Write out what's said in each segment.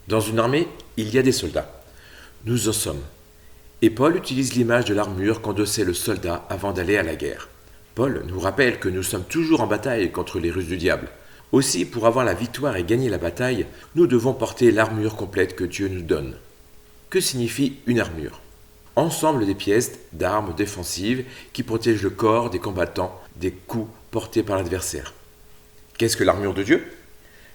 Dans une armée, il y a des soldats. Nous en sommes. Et Paul utilise l'image de l'armure qu'endossait le soldat avant d'aller à la guerre. Paul nous rappelle que nous sommes toujours en bataille contre les ruses du diable. Aussi, pour avoir la victoire et gagner la bataille, nous devons porter l'armure complète que Dieu nous donne. Que signifie une armure? Ensemble des pièces d'armes défensives qui protègent le corps des combattants des coups portés par l'adversaire. Qu'est-ce que l'armure de Dieu?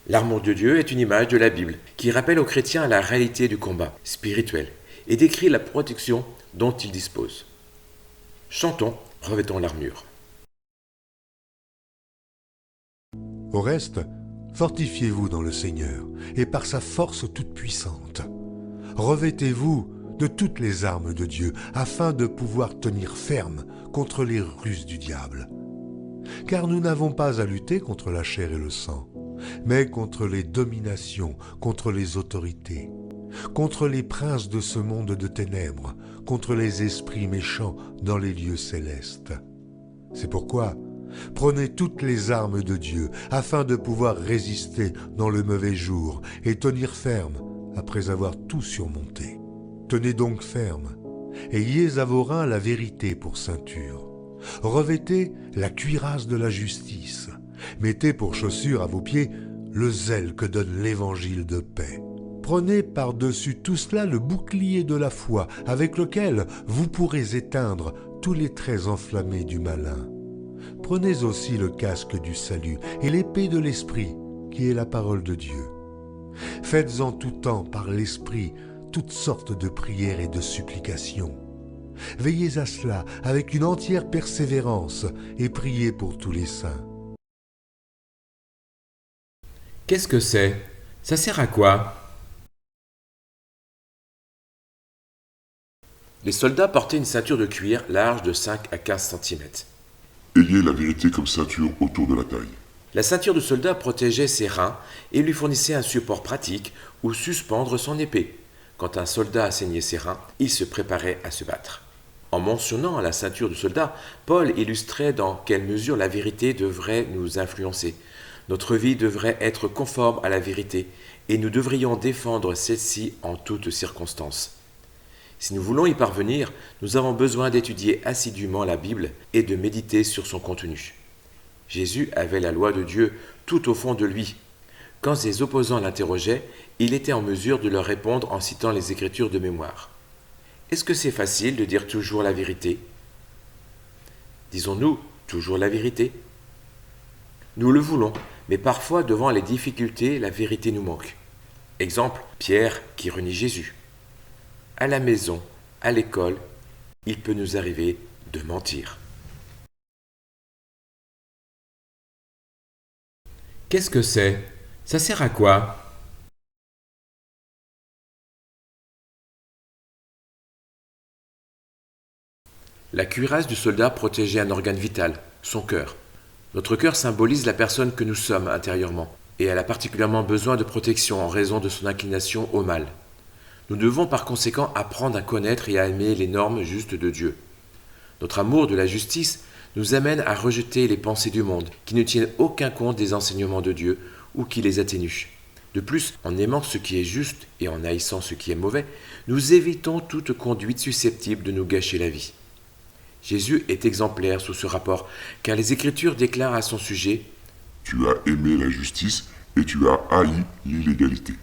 L'armure de Dieu est une image de la Bible qui rappelle aux chrétiens la réalité du combat spirituel et décrit la protection dont ils disposent. Chantons, revêtons l'armure. Au reste, fortifiez-vous dans le Seigneur et par sa force toute puissante. Revêtez-vous de toutes les armes de Dieu afin de pouvoir tenir ferme contre les ruses du diable. Car nous n'avons pas à lutter contre la chair et le sang, mais contre les dominations, contre les autorités, contre les princes de ce monde de ténèbres, contre les esprits méchants dans les lieux célestes. C'est pourquoi, prenez toutes les armes de Dieu afin de pouvoir résister dans le mauvais jour et tenir ferme après avoir tout surmonté. Tenez donc ferme, ayez à vos reins la vérité pour ceinture. Revêtez la cuirasse de la justice. Mettez pour chaussure à vos pieds le zèle que donne l'évangile de paix. Prenez par-dessus tout cela le bouclier de la foi, avec lequel vous pourrez éteindre tous les traits enflammés du malin. Prenez aussi le casque du salut et l'épée de l'esprit, qui est la parole de Dieu. Faites en tout temps par l'esprit toutes sortes de prières et de supplications. Veillez à cela avec une entière persévérance et priez pour tous les saints. Qu'est-ce que c'est? Ça sert à quoi? Les soldats portaient une ceinture de cuir large de 5 à 15 cm. Ayez la vérité comme ceinture autour de la taille. La ceinture du soldat protégeait ses reins et lui fournissait un support pratique où suspendre son épée. Quand un soldat saignait ses reins, il se préparait à se battre. En mentionnant la ceinture du soldat, Paul illustrait dans quelle mesure la vérité devrait nous influencer. Notre vie devrait être conforme à la vérité et nous devrions défendre celle-ci en toutes circonstances. Si nous voulons y parvenir, nous avons besoin d'étudier assidûment la Bible et de méditer sur son contenu. Jésus avait la loi de Dieu tout au fond de lui. Quand ses opposants l'interrogeaient, il était en mesure de leur répondre en citant les Écritures de mémoire. Est-ce que c'est facile de dire toujours la vérité? Disons-nous toujours la vérité? Nous le voulons, mais parfois devant les difficultés, la vérité nous manque. Exemple, Pierre qui renie Jésus. À la maison, à l'école, il peut nous arriver de mentir. Qu'est-ce que c'est? Ça sert à quoi? La cuirasse du soldat protégeait un organe vital, son cœur. Notre cœur symbolise la personne que nous sommes intérieurement, et elle a particulièrement besoin de protection en raison de son inclination au mal. Nous devons par conséquent apprendre à connaître et à aimer les normes justes de Dieu. Notre amour de la justice nous amène à rejeter les pensées du monde qui ne tiennent aucun compte des enseignements de Dieu ou qui les atténuent. De plus, en aimant ce qui est juste et en haïssant ce qui est mauvais, nous évitons toute conduite susceptible de nous gâcher la vie. Jésus est exemplaire sous ce rapport, car les Écritures déclarent à son sujet « Tu as aimé la justice et tu as haï l'illégalité. »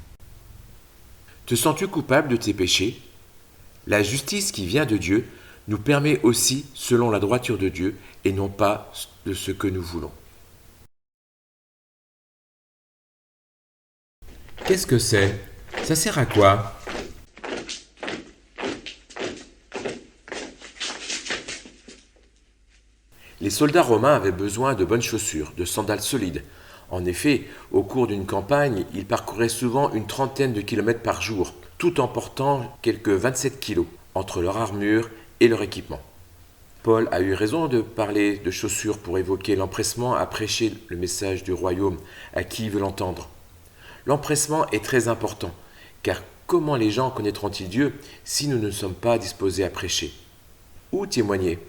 Te sens-tu coupable de tes péchés? La justice qui vient de Dieu nous permet aussi selon la droiture de Dieu et non pas de ce que nous voulons. Qu'est-ce que c'est? Ça sert à quoi? Les soldats romains avaient besoin de bonnes chaussures, de sandales solides. En effet, au cours d'une campagne, ils parcouraient souvent une trentaine de kilomètres par jour, tout en portant quelques 27 kilos entre leur armure et leur équipement. Paul a eu raison de parler de chaussures pour évoquer l'empressement à prêcher le message du royaume à qui il veut l'entendre. L'empressement est très important, car comment les gens connaîtront-ils Dieu si nous ne sommes pas disposés à prêcher? Où témoigner?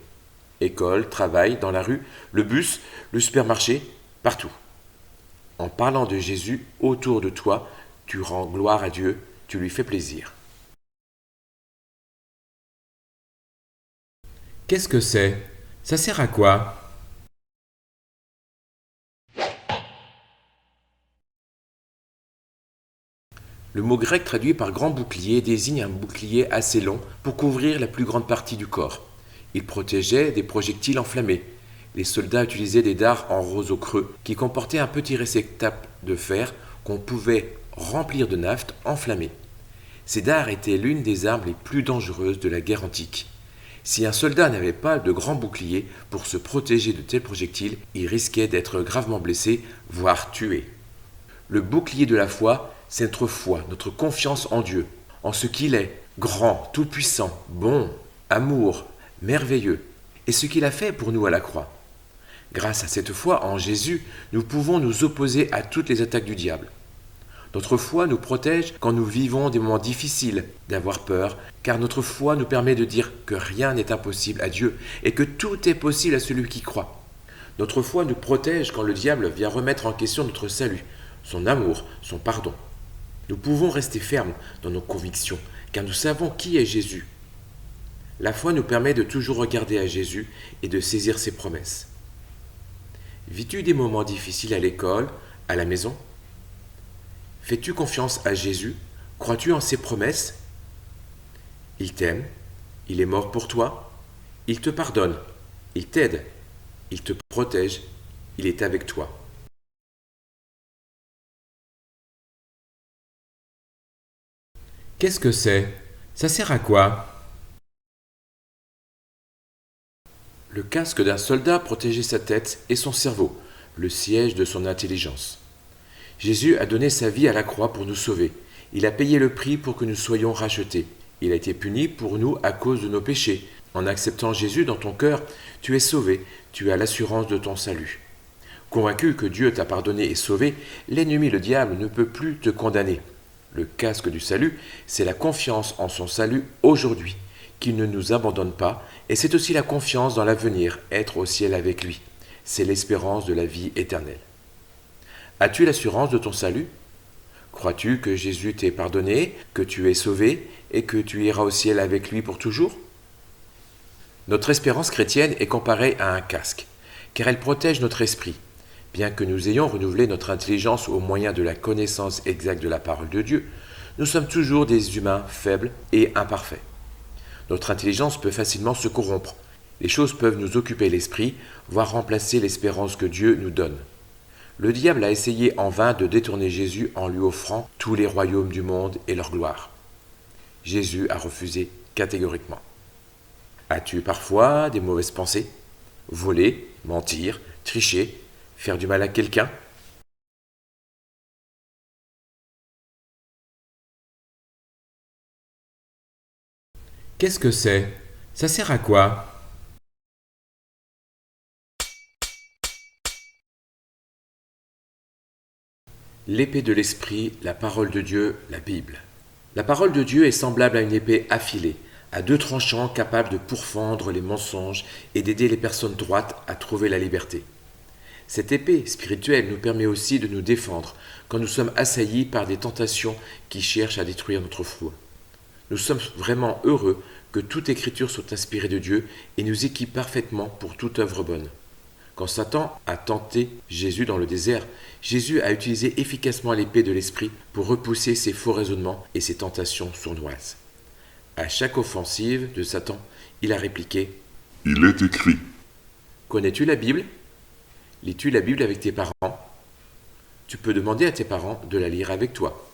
École, travail, dans la rue, le bus, le supermarché, partout. En parlant de Jésus autour de toi, tu rends gloire à Dieu, tu lui fais plaisir. Qu'est-ce que c'est? Ça sert à quoi? Le mot grec traduit par grand bouclier désigne un bouclier assez long pour couvrir la plus grande partie du corps. Il protégeait des projectiles enflammés. Les soldats utilisaient des dards en roseau creux qui comportaient un petit réceptacle de fer qu'on pouvait remplir de nafte enflammée. Ces dards étaient l'une des armes les plus dangereuses de la guerre antique. Si un soldat n'avait pas de grand bouclier pour se protéger de tels projectiles, il risquait d'être gravement blessé, voire tué. Le bouclier de la foi, c'est notre foi, notre confiance en Dieu, en ce qu'il est, grand, tout-puissant, bon, amour, merveilleux, et ce qu'il a fait pour nous à la croix. Grâce à cette foi en Jésus, nous pouvons nous opposer à toutes les attaques du diable. Notre foi nous protège quand nous vivons des moments difficiles, d'avoir peur, car notre foi nous permet de dire que rien n'est impossible à Dieu et que tout est possible à celui qui croit. Notre foi nous protège quand le diable vient remettre en question notre salut, son amour, son pardon. Nous pouvons rester fermes dans nos convictions, car nous savons qui est Jésus. La foi nous permet de toujours regarder à Jésus et de saisir ses promesses. Vis-tu des moments difficiles à l'école, à la maison? Fais-tu confiance à Jésus? Crois-tu en ses promesses? Il t'aime, il est mort pour toi, il te pardonne, il t'aide, il te protège, il est avec toi. Qu'est-ce que c'est? Ça sert à quoi? Le casque d'un soldat protégeait sa tête et son cerveau, le siège de son intelligence. Jésus a donné sa vie à la croix pour nous sauver. Il a payé le prix pour que nous soyons rachetés. Il a été puni pour nous à cause de nos péchés. En acceptant Jésus dans ton cœur, tu es sauvé, tu as l'assurance de ton salut. Convaincu que Dieu t'a pardonné et sauvé, l'ennemi, le diable, ne peut plus te condamner. Le casque du salut, c'est la confiance en son salut aujourd'hui, qu'il ne nous abandonne pas, et c'est aussi la confiance dans l'avenir, être au ciel avec lui. C'est l'espérance de la vie éternelle. As-tu l'assurance de ton salut? Crois-tu que Jésus t'ait pardonné, que tu es sauvé, et que tu iras au ciel avec lui pour toujours? Notre espérance chrétienne est comparée à un casque, car elle protège notre esprit. Bien que nous ayons renouvelé notre intelligence au moyen de la connaissance exacte de la parole de Dieu, nous sommes toujours des humains faibles et imparfaits. Notre intelligence peut facilement se corrompre. Les choses peuvent nous occuper l'esprit, voire remplacer l'espérance que Dieu nous donne. Le diable a essayé en vain de détourner Jésus en lui offrant tous les royaumes du monde et leur gloire. Jésus a refusé catégoriquement. As-tu parfois des mauvaises pensées? Voler, mentir, tricher, faire du mal à quelqu'un? Qu'est-ce que c'est? Ça sert à quoi? L'épée de l'esprit, la parole de Dieu, la Bible. La parole de Dieu est semblable à une épée affilée, à deux tranchants capables de pourfendre les mensonges et d'aider les personnes droites à trouver la liberté. Cette épée spirituelle nous permet aussi de nous défendre quand nous sommes assaillis par des tentations qui cherchent à détruire notre foi. Nous sommes vraiment heureux que toute écriture soit inspirée de Dieu et nous équipe parfaitement pour toute œuvre bonne. Quand Satan a tenté Jésus dans le désert, Jésus a utilisé efficacement l'épée de l'esprit pour repousser ses faux raisonnements et ses tentations sournoises. À chaque offensive de Satan, il a répliqué « Il est écrit. » Connais-tu la Bible? Lis-tu la Bible avec tes parents? Tu peux demander à tes parents de la lire avec toi.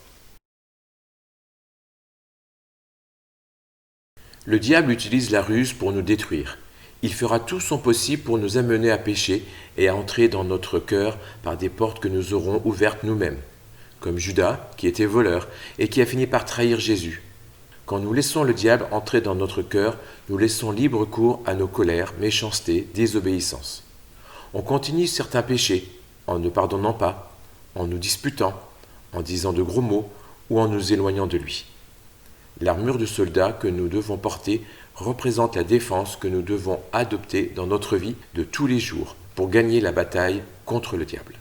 Le diable utilise la ruse pour nous détruire. Il fera tout son possible pour nous amener à pécher et à entrer dans notre cœur par des portes que nous aurons ouvertes nous-mêmes, comme Judas qui était voleur et qui a fini par trahir Jésus. Quand nous laissons le diable entrer dans notre cœur, nous laissons libre cours à nos colères, méchancetés, désobéissances. On continue certains péchés en ne pardonnant pas, en nous disputant, en disant de gros mots ou en nous éloignant de lui. L'armure de soldat que nous devons porter représente la défense que nous devons adopter dans notre vie de tous les jours pour gagner la bataille contre le diable.